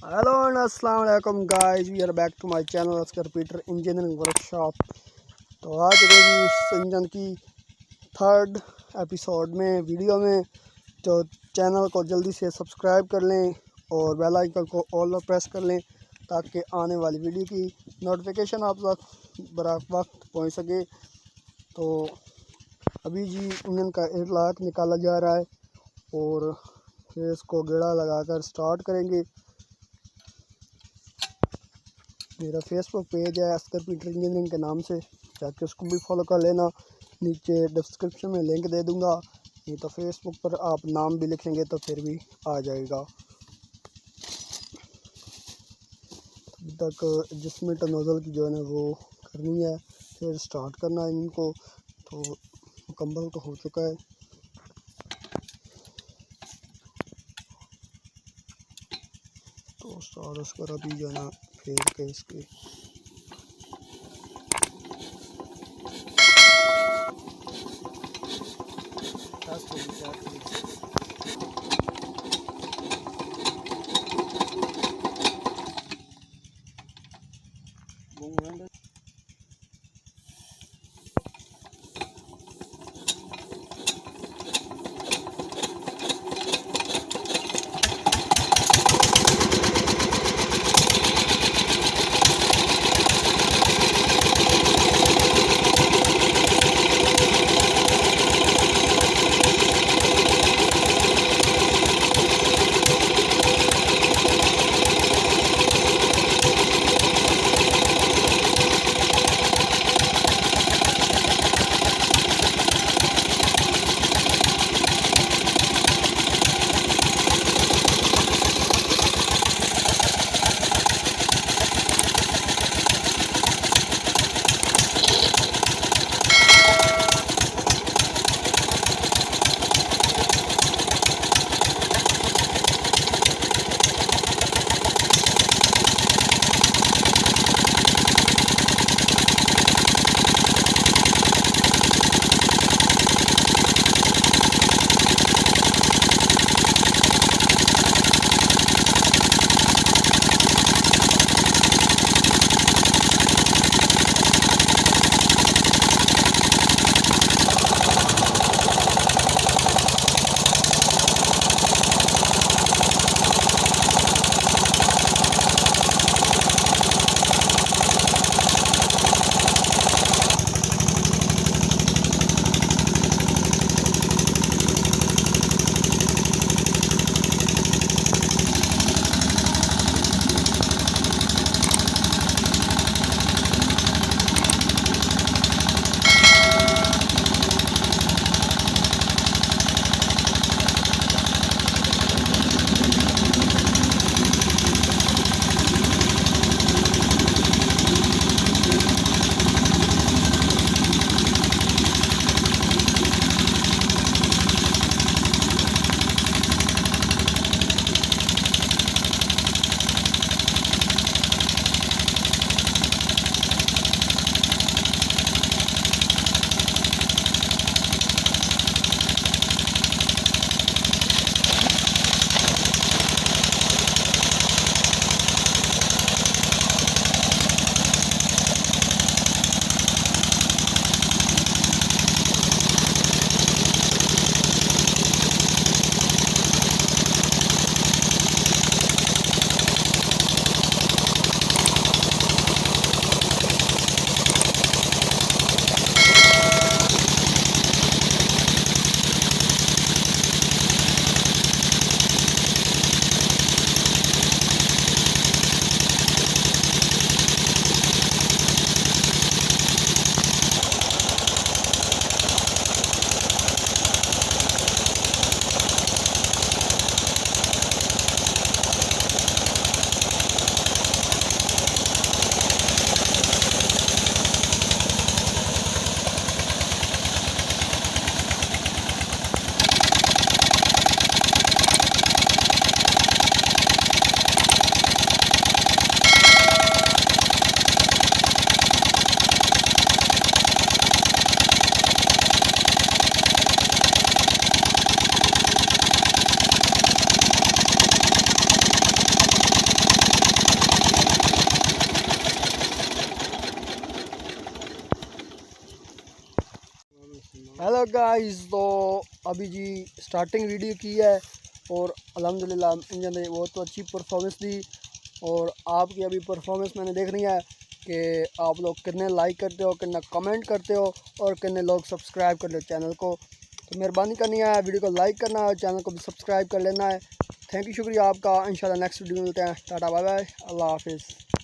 Hello and अस्सलाम वालेकुम guys, we are back to my channel Askar Peter engineering workshop. तो आज रहेगी इंजन की थर्ड एपिसोड में वीडियो में। तो चैनल को जल्दी से सब्सक्राइब कर लें और बेल आइकन को ऑल पर प्रेस कर लें ताकि आने वाली वीडियो की नोटिफिकेशन आप तक बर वक्त पहुँच सके। तो अभी जी इंजन का एयरलॉक निकाला जा रहा है और फिर इसको गेड़ा लगाकर स्टार्ट करेंगे। मेरा फेसबुक पेज है अस्कर पीटर इंजीनियरिंग के नाम से, जाके उसको भी फॉलो कर लेना। नीचे डिस्क्रिप्शन में लिंक दे दूंगा, नहीं तो फेसबुक पर आप नाम भी लिखेंगे तो फिर भी आ जाएगा। अभी तक एडजस्टमेंट नोज़ल की जो है ना वो करनी है, फिर स्टार्ट करना है इनको। तो मुकम्मल तो हो चुका है। तो स्टार्ट उसकर अभी जो है ना फेर के इसके गाइस, तो अभी जी स्टार्टिंग वीडियो की है और अल्हम्दुलिल्लाह इंजन ने बहुत तो अच्छी परफॉर्मेंस दी। और आपकी अभी परफॉर्मेंस मैंने देखनी है कि आप लोग कितने लाइक करते हो, कितना कमेंट करते हो और कितने लोग सब्सक्राइब कर लो चैनल को। तो मेहरबानी करनी है, वीडियो को लाइक करना है और चैनल को भी सब्सक्राइब कर लेना है। थैंक यू, शुक्रिया आपका। इंशाल्लाह नेक्स्ट वीडियो में मिलते हैं। टाटा बाय बाय, अल्लाह हाफिज़।